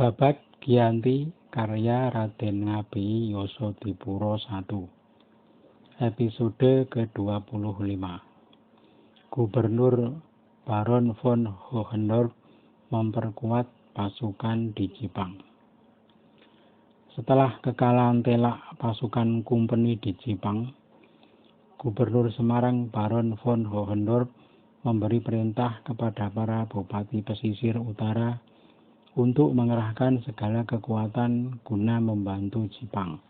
Babad Giyanti karya Raden Ngabei Yasadipura I. Episode ke-25. Gubernur Baron von Hohendorf memperkuat pasukan di Jipang. Setelah kekalahan telak pasukan Kompeni di Jipang, Gubernur Semarang Baron von Hohendorf memberi perintah kepada para bupati pesisir utara untuk mengerahkan segala kekuatan guna membantu Jipang.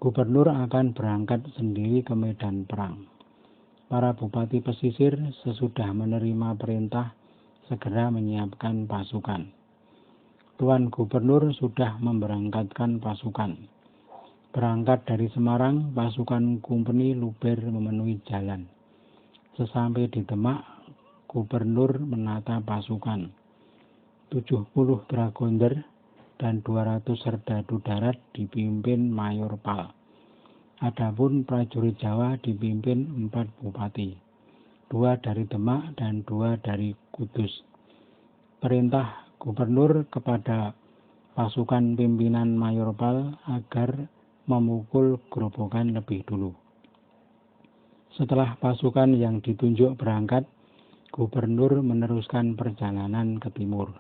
Gubernur akan berangkat sendiri ke medan perang. Para bupati pesisir sesudah menerima perintah segera menyiapkan pasukan. Tuan Gubernur sudah memberangkatkan pasukan. Berangkat dari Semarang, pasukan Kompeni luber memenuhi jalan. Sesampai di Demak, Gubernur menata pasukan. 70 dragonder dan 200 serdadu darat dipimpin Mayor Pal. Adapun prajurit Jawa dipimpin 4 bupati, 2 dari Demak dan 2 dari Kudus. Perintah Gubernur kepada pasukan pimpinan Mayor Pal agar memukul gerobokan lebih dulu. Setelah pasukan yang ditunjuk berangkat, Gubernur meneruskan perjalanan ke timur.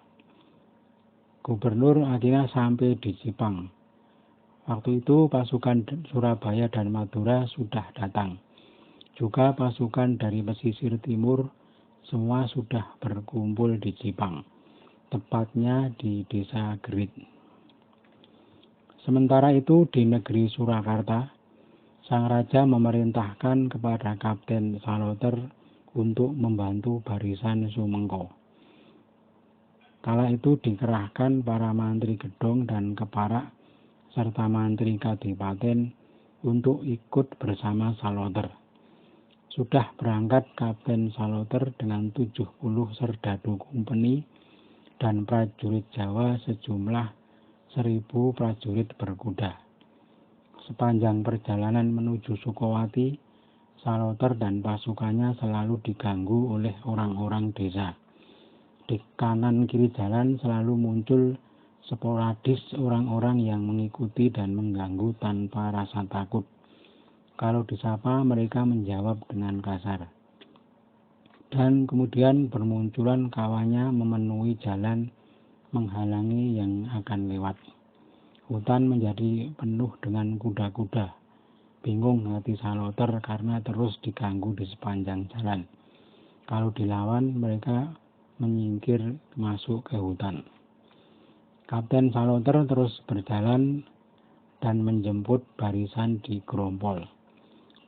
Gubernur akhirnya sampai di Jipang. Waktu itu pasukan Surabaya dan Madura sudah datang. Juga pasukan dari pesisir timur semua sudah berkumpul di Jipang, tepatnya di Desa Gerit. Sementara itu di negeri Surakarta, Sang Raja memerintahkan kepada Kapten Saloter untuk membantu barisan Sumengko. Kala itu dikerahkan para mantri Gedong dan Keparak serta mantri Kadipaten untuk ikut bersama Saloter. Sudah berangkat Kapten Saloter dengan 70 serdadu Kompeni dan prajurit Jawa sejumlah 1000 prajurit berkuda. Sepanjang perjalanan menuju Sukowati, Saloter dan pasukannya selalu diganggu oleh orang-orang desa. Di kanan kiri jalan selalu muncul sporadis orang-orang yang mengikuti dan mengganggu tanpa rasa takut. Kalau disapa mereka menjawab dengan kasar. Dan kemudian bermunculan kawannya memenuhi jalan menghalangi yang akan lewat. Hutan menjadi penuh dengan kuda-kuda. Bingung hati Saloter karena terus diganggu di sepanjang jalan. Kalau dilawan mereka menyingkir masuk ke hutan. Kapten Saloter terus berjalan dan menjemput barisan di Grompol.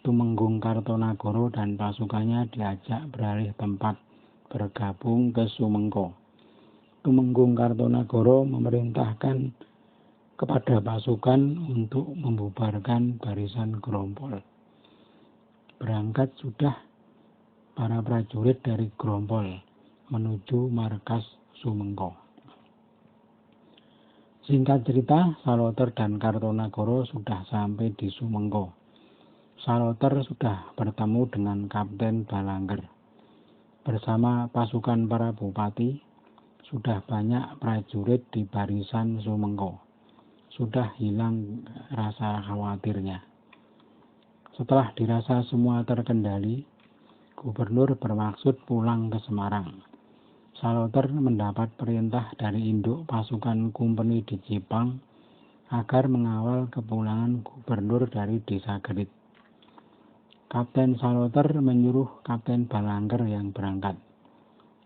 Tumenggung Kartonagoro dan pasukannya diajak beralih tempat bergabung ke Sumengko. Tumenggung Kartonagoro memerintahkan kepada pasukan untuk membubarkan barisan Grompol. Berangkat sudah para prajurit dari Grompol menuju markas Sumengko. Singkat cerita, Saloter dan Kartonagoro sudah sampai di Sumengko. Saloter sudah bertemu dengan Kapten Balangger. Bersama pasukan para bupati, sudah banyak prajurit di barisan Sumengko. Sudah hilang rasa khawatirnya. Setelah dirasa semua terkendali, Gubernur bermaksud pulang ke Semarang. Saloter mendapat perintah dari induk pasukan Kompeni di Jipang agar mengawal kepulangan Gubernur dari Desa Gerit. Kapten Saloter menyuruh Kapten Balangger yang berangkat.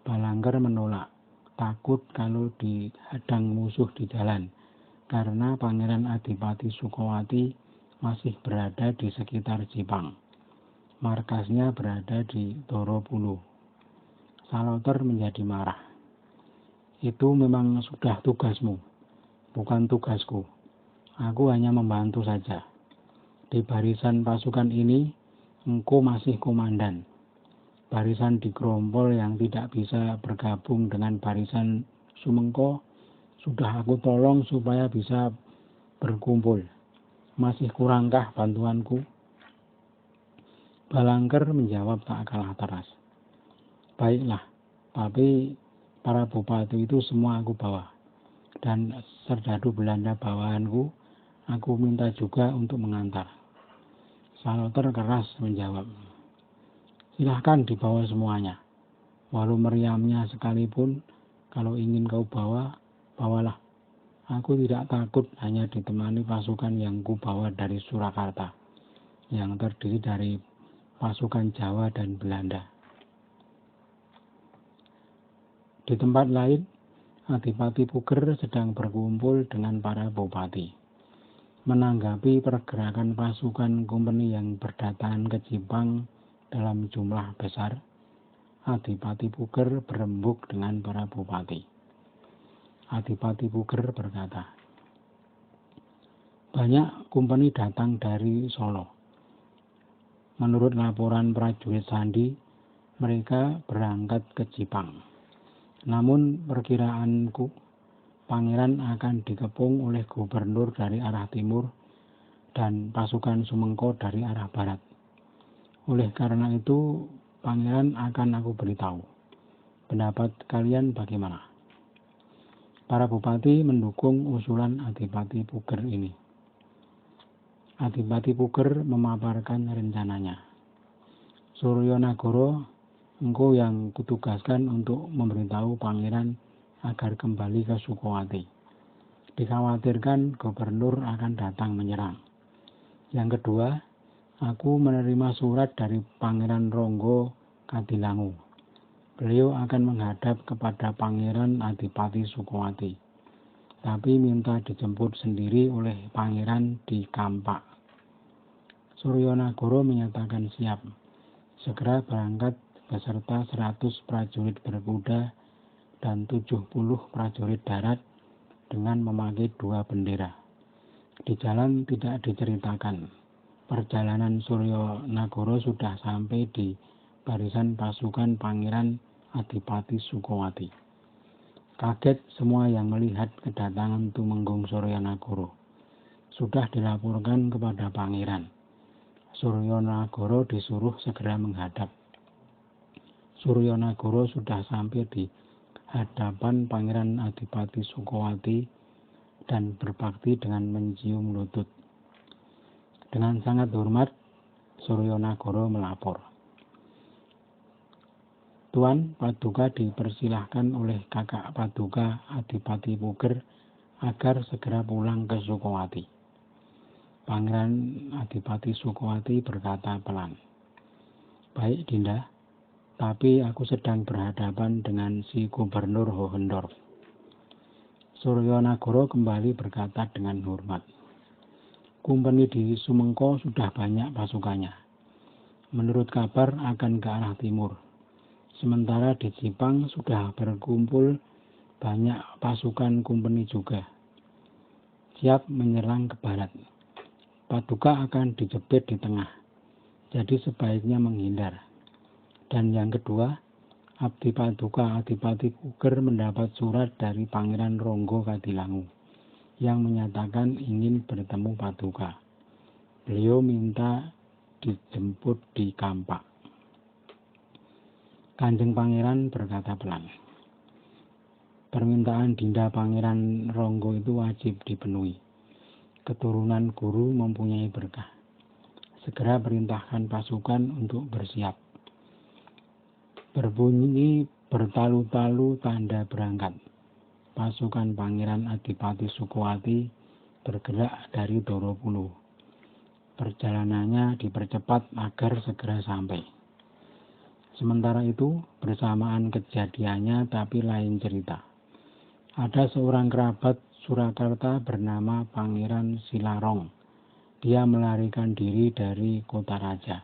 Balangger menolak, takut kalau dihadang musuh di jalan, karena Pangeran Adipati Sukowati masih berada di sekitar Jipang. Markasnya berada di Dorobulu. Saloter menjadi marah. Itu memang sudah tugasmu, bukan tugasku. Aku hanya membantu saja. Di barisan pasukan ini, engkau masih komandan. Barisan di Grompol yang tidak bisa bergabung dengan barisan Sumengko, sudah aku tolong supaya bisa berkumpul. Masih kurangkah bantuanku? Balangger menjawab tak kalah teras. Baiklah, tapi para bupati itu semua aku bawa. dan serdadu Belanda bawahanku, aku minta juga untuk mengantar. Saloter keras menjawab, silahkan dibawa semuanya. Walau meriamnya sekalipun, kalau ingin kau bawa, bawalah. Aku tidak takut hanya ditemani pasukan yang kubawa dari Surakarta, yang terdiri dari pasukan Jawa dan Belanda. Di tempat lain, Adipati Puger sedang berkumpul dengan para bupati. Menanggapi pergerakan pasukan kompeni yang berdatangan ke Jipang dalam jumlah besar, Adipati Puger berembuk dengan para bupati. Adipati Puger berkata, banyak kompeni datang dari Solo. Menurut laporan prajurit Sandi, mereka berangkat ke Jipang. Namun perkiraanku, pangeran akan dikepung oleh gubernur dari arah timur dan pasukan Sumengko dari arah barat. Oleh karena itu, pangeran akan aku beritahu. Pendapat kalian bagaimana? Para bupati mendukung usulan Adipati Puger ini. Adipati Puger memaparkan rencananya. Suryonagoro, engkau yang kutugaskan untuk memberitahu pangeran agar kembali ke Sukowati. Dikhawatirkan gubernur akan datang menyerang. Yang kedua, aku menerima surat dari Pangeran Ronggo Kadilangu. Beliau akan menghadap kepada Pangeran Adipati Sukowati, tapi minta dijemput sendiri oleh Pangeran di Kampak. Suryonagoro menyatakan siap, segera berangkat beserta 100 prajurit berkuda dan 70 prajurit darat dengan memakai 2 bendera. Di jalan tidak diceritakan. Perjalanan Suryonagoro sudah sampai di barisan pasukan Pangeran Adipati Sukowati. Kaget semua yang melihat kedatangan Tumenggung Suryonagoro. Sudah dilaporkan kepada pangeran. Suryonagoro disuruh segera menghadap. Suryonagoro sudah sampai di hadapan Pangeran Adipati Sukowati dan berbakti dengan mencium lutut. Dengan sangat hormat, Suryonagoro melapor. Tuan Paduka dipersilahkan oleh kakak Paduka Adipati Puger agar segera pulang ke Sukowati. Pangeran Adipati Sukowati berkata pelan, baik Dinda, tapi aku sedang berhadapan dengan si Gubernur Hohendorf. Suryonagoro kembali berkata dengan hormat, kompeni di Sumengko sudah banyak pasukannya. Menurut kabar akan ke arah timur. Sementara di Jipang sudah berkumpul banyak pasukan kompeni juga. Siap menyerang ke barat. Paduka akan dijepit di tengah. Jadi sebaiknya menghindar. Dan yang kedua, Abdi Paduka Adipati Puger mendapat surat dari Pangeran Ronggo Kadilangu yang menyatakan ingin bertemu Paduka. Beliau minta dijemput di Kampak. Kanjeng Pangeran berkata pelan, permintaan Dinda Pangeran Ronggo itu wajib dipenuhi. Keturunan guru mempunyai berkah. Segera perintahkan pasukan untuk bersiap. Berbunyi bertalu-talu tanda berangkat. Pasukan Pangeran Adipati Sukowati bergerak dari Doropulu. Perjalanannya dipercepat agar segera sampai. Sementara itu, bersamaan kejadiannya tapi lain cerita. Ada seorang kerabat Surakarta bernama Pangeran Silarong. Dia melarikan diri dari Kota Raja.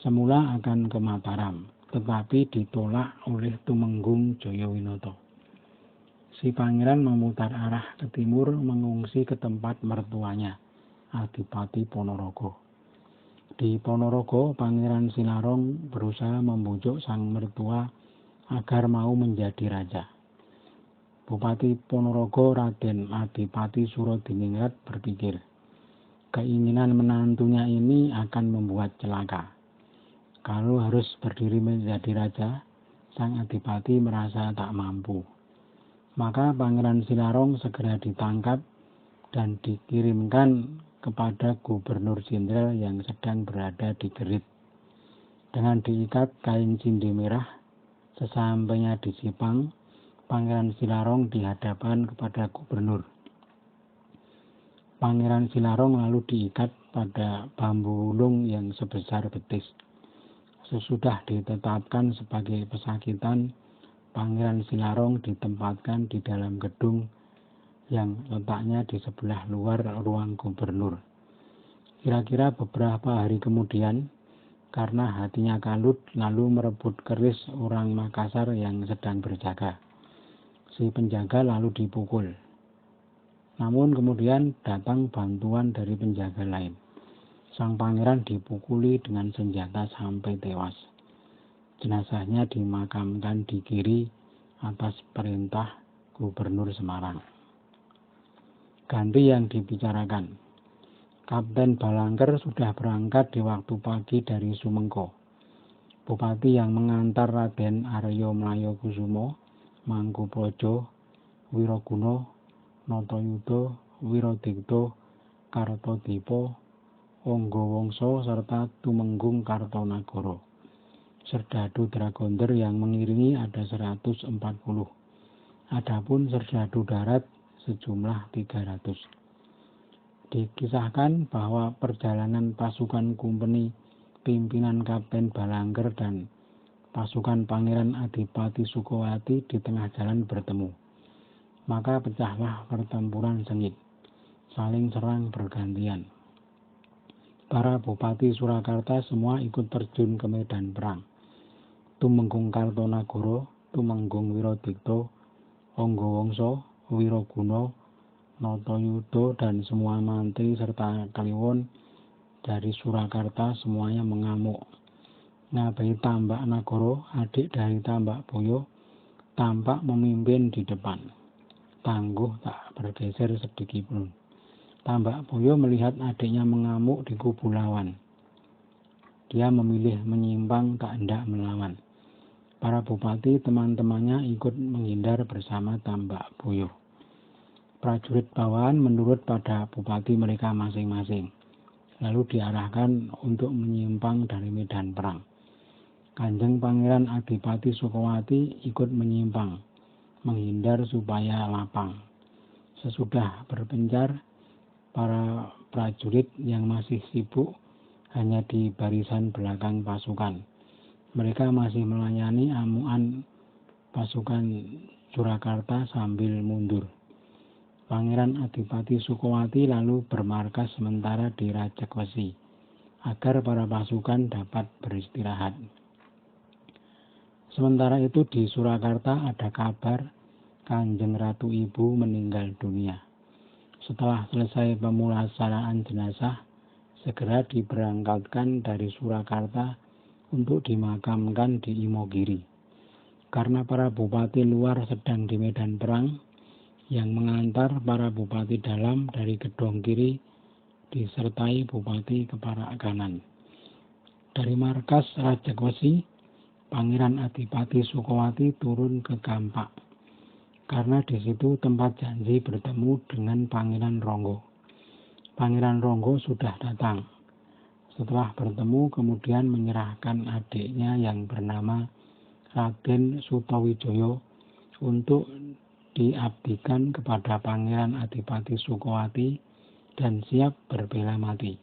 Semula akan ke Mataram, tetapi ditolak oleh Tumenggung Joyowinoto. Si pangeran memutar arah ke timur mengungsi ke tempat mertuanya, Adipati Ponorogo. Di Ponorogo, Pangeran Silarong berusaha membujuk sang mertua agar mau menjadi raja. Bupati Ponorogo Raden Adipati Surodiningrat berpikir, keinginan menantunya ini akan membuat celaka. Kalau harus berdiri menjadi raja, sang Adipati merasa tak mampu. Maka Pangeran Silarong segera ditangkap dan dikirimkan kepada Gubernur Jenderal yang sedang berada di Gerit. Dengan diikat kain cindi merah, sesampainya di Sipang, Pangeran Silarong dihadapkan kepada gubernur. Pangeran Silarong lalu diikat pada bambu ulung yang sebesar betis. Sesudah ditetapkan sebagai pesakitan, Pangeran Silarong ditempatkan di dalam gedung yang letaknya di sebelah luar ruang gubernur. Kira-kira beberapa hari kemudian, karena hatinya kalut, lalu merebut keris orang Makassar yang sedang berjaga. Si penjaga lalu dipukul. Namun kemudian datang bantuan dari penjaga lain. Sang pangeran dipukuli dengan senjata sampai tewas. Jenazahnya dimakamkan di Giri atas perintah Gubernur Semarang. Ganti yang dibicarakan. Kapten Balangker sudah berangkat di waktu pagi dari Sumengko. Bupati yang mengantar Raden Aryo Mlayokusumo, Mangkuprojo, Wiroguna, Natayuda, Wiradikta, Kartadipa, Anggawangsa serta Tumenggung Kartanagara. Serdadu Dragonder yang mengiringi ada 140. Adapun serdadu darat sejumlah 300. Dikisahkan bahwa perjalanan pasukan kumpeni pimpinan Kapten Balangker dan pasukan Pangeran Adipati Sukowati di tengah jalan bertemu. Maka pecahlah pertempuran sengit, saling serang bergantian. Para bupati Surakarta semua ikut terjun ke medan perang. Tumenggung Kartanagara, Tumenggung Wiradikta, Anggawangsa, Wiraguna, Natayuda dan semua mantri serta kliwon dari Surakarta semuanya mengamuk. Ngabehi Tambak Nagara, adik dari Tambak Boyo, tampak memimpin di depan. Tangguh tak bergeser sedikit pun. Tambak Boyo melihat adiknya mengamuk di kubu lawan. Dia memilih menyimpang, tak hendak melawan. Para bupati teman-temannya ikut menghindar bersama Tambak Boyo. Prajurit bawahan menurut pada bupati mereka masing-masing, lalu diarahkan untuk menyimpang dari medan perang. Kanjeng Pangeran Adipati Sukowati ikut menyimpang, menghindar supaya lapang. Sesudah berpencar, para prajurit yang masih sibuk hanya di barisan belakang pasukan. Mereka masih melayani amuan pasukan Surakarta sambil mundur. Pangeran Adipati Sukowati lalu bermarkas sementara di Rajakwesi, agar para pasukan dapat beristirahat. Sementara itu di Surakarta ada kabar Kanjeng Ratu Ibu meninggal dunia. Setelah selesai pemulasaraan jenazah, segera diberangkatkan dari Surakarta untuk dimakamkan di Imogiri. Karena para bupati luar sedang di medan perang, yang mengantar para bupati dalam dari gedung kiri disertai bupati kepala kanan. Dari markas Rajakwesi, Pangeran Adipati Sukowati turun ke Kampak, karena di situ tempat janji bertemu dengan Pangeran Ronggo. Pangeran Ronggo sudah datang. Setelah bertemu kemudian menyerahkan adiknya yang bernama Raden Sutawijaya untuk diabdikan kepada Pangeran Adipati Sukowati dan siap berbela mati.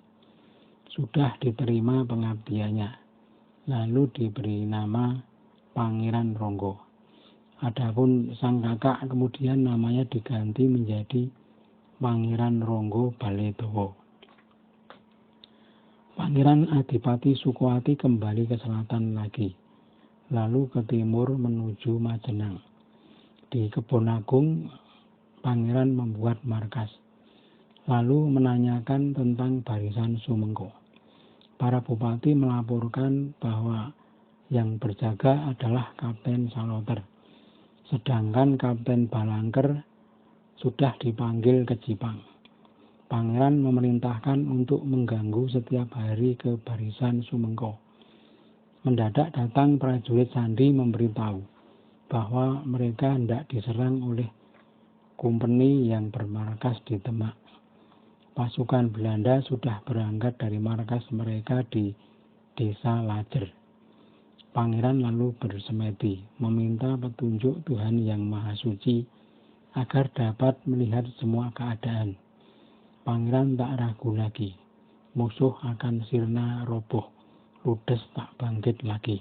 Sudah diterima pengabdiannya, lalu diberi nama Pangeran Ronggo. Adapun sang kakak kemudian namanya diganti menjadi Pangeran Ronggo Baledowo. Pangeran Adipati Sukowati kembali ke selatan lagi, lalu ke timur menuju Majenang. Di Kebon Agung, Pangeran membuat markas, lalu menanyakan tentang barisan Sumengko. Para bupati melaporkan bahwa yang berjaga adalah Kapten Saloter, sedangkan Kapten Balangker sudah dipanggil ke Jipang. Pangeran memerintahkan untuk mengganggu setiap hari ke barisan Sumengko. Mendadak datang prajurit Sandi memberitahu bahwa mereka hendak diserang oleh kompeni yang bermarkas di Demak. Pasukan Belanda sudah berangkat dari markas mereka di Desa Lajer. Pangeran lalu bersemedi, meminta petunjuk Tuhan Yang Maha Suci agar dapat melihat semua keadaan. Pangeran tak ragu lagi, musuh akan sirna roboh, ludes tak bangkit lagi.